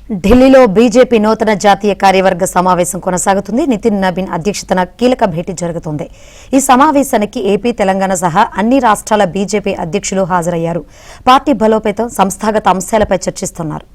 ఢిల్లీలో బీజేపీ నూతన జాతీయ కార్యవర్గ సమావేశం కొనసాగుతుంది. నితిన్ నబీన్ అధ్యక్షతన కీలక భేటీ జరుగుతుంది. ఈ సమావేశానికి ఏపీ, తెలంగాణ సహా అన్ని రాష్ట్రాల బీజేపీ అధ్యక్షులు హాజరయ్యారు. పార్టీ బలోపేతం, సంస్థాగత అంశాలపై చర్చిస్తున్నారు.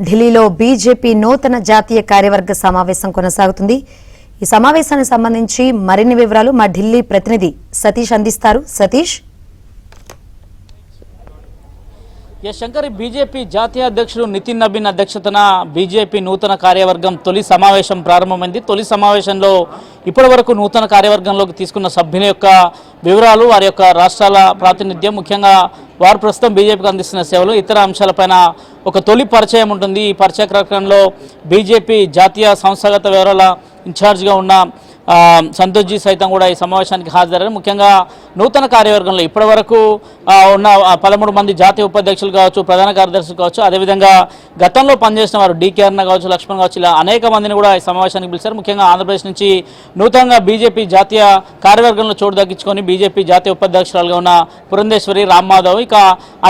ఢిల్లీలో బీజేపీ నూతన జాతీయ కార్యవర్గ సమావేశం కొనసాగుతుంది. ఈ సమావేశానికి సంబంధించి మరిన్ని వివరాలు మా ఢిల్లీ ప్రతినిధి సతీష్ అందిస్తారు. సతీష్. శంకర్, బీజేపీ జాతీయ అధ్యక్షుడు నితిన్ నబీన్ అధ్యక్షతన బీజేపీ నూతన కార్యవర్గం తొలి సమావేశం ప్రారంభమైంది. తొలి సమావేశంలో ఇప్పటి వరకు నూతన కార్యవర్గంలోకి తీసుకున్న సభ్యుల యొక్క వివరాలు, వారి యొక్క రాష్ట్రాల ప్రాతినిధ్యం, ముఖ్యంగా వారు ప్రస్తుతం బీజేపీకి అందిస్తున్న సేవలు, ఇతర అంశాలపైన ఒక తొలి పరిచయం ఉంటుంది. ఈ పరిచయ కార్యక్రమంలో బీజేపీ జాతీయ సంస్థాగత వివరాల ఇన్ఛార్జిగా ఉన్న సంతోష్జీ సైతం కూడా ఈ సమావేశానికి హాజరయ్యారు. ముఖ్యంగా నూతన కార్యవర్గంలో ఇప్పటి వరకు ఉన్న 13 మంది జాతీయ ఉపాధ్యక్షులు కావచ్చు, ప్రధాన కార్యదర్శులు కావచ్చు, అదేవిధంగా గతంలో పనిచేసిన వారు డీకే అరుణ కావచ్చు, లక్ష్మణ్ కావచ్చు, ఇలా అనేక మందిని కూడా ఈ సమావేశానికి పిలిచారు. ముఖ్యంగా ఆంధ్రప్రదేశ్ నుంచి నూతనంగా బీజేపీ జాతీయ కార్యవర్గంలో చోటు దక్కించుకొని బీజేపీ జాతీయ ఉపాధ్యక్షురాలుగా ఉన్న పురంధేశ్వరి, రామ్మాధవ్, ఇక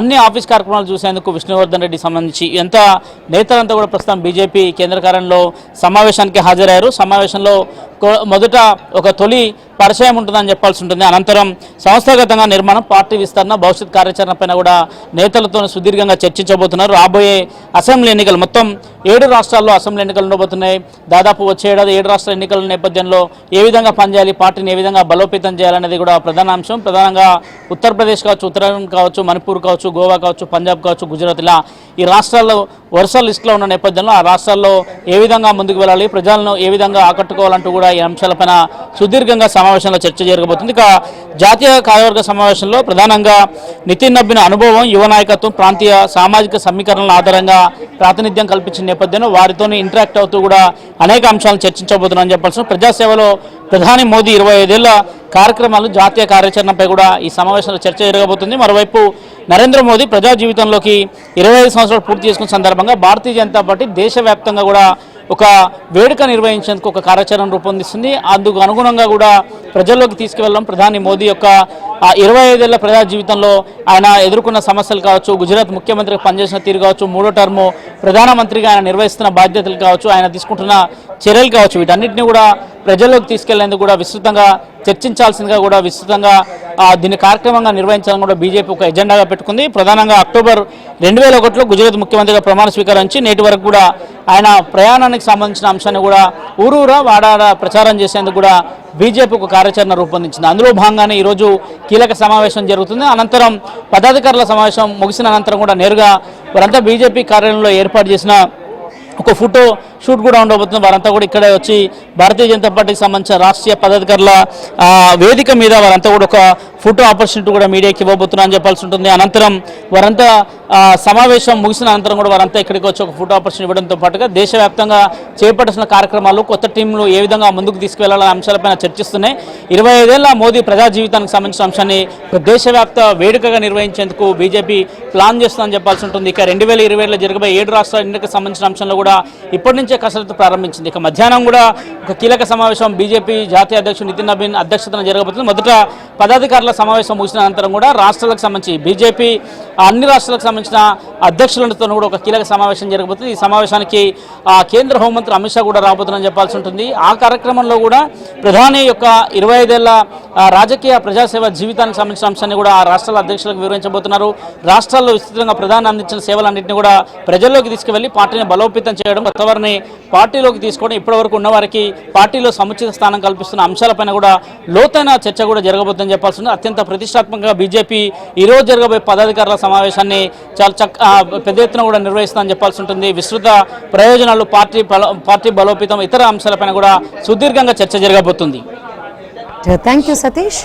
అన్ని ఆఫీస్ కార్యక్రమాలు చూసేందుకు విష్ణువర్ధన్ రెడ్డి సంబంధించి ఎంత నేతలంతా కూడా ప్రస్తుతం బీజేపీ కేంద్ర కార్యాలయంలో సమావేశానికి హాజరయ్యారు. సమావేశంలో మొదట ఒక తొలి పరిచయం ఉంటుందని చెప్పాల్సి ఉంటుంది. అనంతరం సంస్థాగతంగా నిర్మాణం, పార్టీ విస్తరణ, భవిష్యత్ కార్యాచరణ పైన కూడా నేతలతో సుదీర్ఘంగా చర్చించబోతున్నారు. రాబోయే అసెంబ్లీ ఎన్నికలు, మొత్తం 7 రాష్ట్రాల్లో అసెంబ్లీ ఎన్నికలు ఉండబోతున్నాయి. దాదాపు వచ్చే ఏడాది 7 రాష్ట్రాల ఎన్నికల నేపథ్యంలో ఏ విధంగా పనిచేయాలి, పార్టీని ఏ విధంగా బలోపేతం చేయాలనేది కూడా ప్రధాన అంశం. ప్రధానంగా ఉత్తరప్రదేశ్ కావచ్చు, ఉత్తరాఖండ్ కావచ్చు, మణిపూర్ కావచ్చు, గోవా కావచ్చు, పంజాబ్ కావచ్చు, గుజరాత్, ఇలా ఈ రాష్ట్రాల్లో వరుస లిస్టులో ఉన్న నేపథ్యంలో ఆ రాష్ట్రాల్లో ఏ విధంగా ముందుకు వెళ్ళాలి, ప్రజలను ఏ విధంగా ఆకట్టుకోవాలంటూ కూడా ఈ అంశాలపైన సుదీర్ఘంగా సమావేశంలో చర్చ జరగబోతుంది. ఇక జాతీయ కార్యవర్గ సమావేశంలో ప్రధానంగా నితిన్ నబీన్ అనుభవం, యువ నాయకత్వం, ప్రాంతీయ సామాజిక సమీకరణల ఆధారంగా ప్రాతినిధ్యం కల్పించిన నేపథ్యంలో వారితో ఇంటరాక్ట్ అవుతూ కూడా అనేక అంశాలను చర్చించబోతున్నారని చెప్పాల్సిన. ప్రజాసేవలో ప్రధాని మోదీ 25 ఏళ్ల కార్యక్రమాలు, జాతీయ కార్యాచరణపై కూడా ఈ సమావేశంలో చర్చ జరగబోతుంది. మరోవైపు నరేంద్ర మోదీ ప్రజా జీవితంలోకి 25 సంవత్సరాలు పూర్తి చేసుకున్న సందర్భంగా భారతీయ జనతా పార్టీ దేశవ్యాప్తంగా కూడా ఒక వేడుక నిర్వహించేందుకు ఒక కార్యాచరణ రూపొందిస్తుంది. అందుకు అనుగుణంగా కూడా ప్రజల్లోకి తీసుకువెళ్ళడం, ప్రధాని మోదీ యొక్క 25 ఏళ్ల ప్రజా జీవితంలో ఆయన ఎదుర్కొన్న సమస్యలు కావచ్చు, గుజరాత్ ముఖ్యమంత్రిగా పనిచేసిన తీరు కావచ్చు, 3వ టర్ము ప్రధానమంత్రిగా ఆయన నిర్వహిస్తున్న బాధ్యతలు కావచ్చు, ఆయన తీసుకుంటున్న చర్యలు కావచ్చు, వీటన్నిటిని కూడా ప్రజల్లోకి తీసుకెళ్లేందుకు కూడా విస్తృతంగా చర్చించాల్సిందిగా కూడా విస్తృతంగా దీని కార్యక్రమంగా నిర్వహించాలని కూడా బీజేపీ ఒక ఎజెండాగా పెట్టుకుంది. ప్రధానంగా అక్టోబర్ 2001లో గుజరాత్ ముఖ్యమంత్రిగా ప్రమాణ స్వీకరించి నేటి వరకు కూడా ఆయన ప్రయాణానికి సంబంధించిన అంశాన్ని కూడా ఊరూరా వాడాడ ప్రచారం చేసేందుకు కూడా బీజేపీ ఒక కార్యాచరణ రూపొందించింది. అందులో భాగంగానే ఈరోజు కీలక సమావేశం జరుగుతుంది. అనంతరం పదాధికారుల సమావేశం ముగిసిన అనంతరం కూడా నేరుగా వారంతా బీజేపీ కార్యాలయంలో ఏర్పాటు చేసిన ఒక ఫోటో షూట్ కూడా ఉండబోతుంది. వారంతా కూడా ఇక్కడే వచ్చి భారతీయ జనతా పార్టీకి సంబంధించిన రాష్ట్రీయ పదాధికారుల వేదిక మీద వారంతా కూడా ఒక ఫోటో ఆపర్చునిటీ కూడా మీడియాకి ఇవ్వబోతున్నా అని చెప్పాల్సి ఉంటుంది. అనంతరం వారంతా సమావేశం ముగిసిన అనంతరం కూడా వారంతా ఇక్కడికి వచ్చి ఒక ఫోటో ఆపర్చునిటీ ఇవ్వడంతో పాటుగా దేశవ్యాప్తంగా చేపట్టిన కార్యక్రమాలు, కొత్త టీంలు ఏ విధంగా ముందుకు తీసుకువెళ్లాలనే అంశాలపైన చర్చిస్తున్నాయి. 25 ఏళ్ల మోదీ ప్రజా జీవితానికి సంబంధించిన అంశాన్ని దేశవ్యాప్త వేడుకగా నిర్వహించేందుకు బీజేపీ ప్లాన్ చేస్తుందని చెప్పాల్సి ఉంటుంది. ఇక 2020లో జరగబోయే 7 రాష్ట్రాల ఎన్నికలకు సంబంధించిన అంశంలో కూడా ఇప్పటి నుంచే కసరత్తు ప్రారంభించింది. ఇక మధ్యాహ్నం కూడా ఒక కీలక సమావేశం బీజేపీ జాతీయ అధ్యక్షుడు నితిన్ నబీన్ అధ్యక్షతన జరగబోతుంది. మొదట పదాధికారుల సమావేశం ముగిసిన అనంతరం కూడా రాష్ట్రాలకు సంబంధించి బీజేపీ అన్ని రాష్ట్రాలకు సంబంధించిన అధ్యక్షులతో కూడా ఒక కీలక సమావేశం జరగబోతుంది. ఈ సమావేశానికి కేంద్ర హోంమంత్రి అమిత్ షా కూడా రాబోతుందని చెప్పాల్సి ఉంటుంది. ఆ కార్యక్రమంలో కూడా ప్రధాని యొక్క 25 ఏళ్ల రాజకీయ ప్రజాసేవ జీవితానికి సంబంధించిన అంశాన్ని కూడా ఆ రాష్ట్రాల అధ్యక్షులకు వివరించబోతున్నారు. రాష్ట్రాల్లో విస్తృతంగా ప్రధాని అందించిన సేవలన్నింటినీ కూడా ప్రజల్లోకి తీసుకువెళ్లి పార్టీని బలోపేతం చేయడం, కొత్తవారిని పార్టీలోకి తీసుకోవడం, ఇప్పటివరకు ఉన్న వారికి పార్టీలో సముచిత స్థానం కల్పిస్తున్న అంశాలపైన కూడా లోతైన చర్చ కూడా జరగబోతుందని చెప్పాల్సింది. అత్యంత ప్రతిష్టాత్మకంగా బీజేపీ ఈరోజు జరగబోయే పదాధికారుల సమావేశాన్ని చాలా పెద్ద ఎత్తున కూడా నిర్వహిస్తుందని చెప్పాల్సి ఉంటుంది. విస్తృత ప్రయోజనాలు, పార్టీ బలోపేతం, ఇతర అంశాలపైన కూడా సుదీర్ఘంగా చర్చ జరగబోతుంది. Thank you Satish.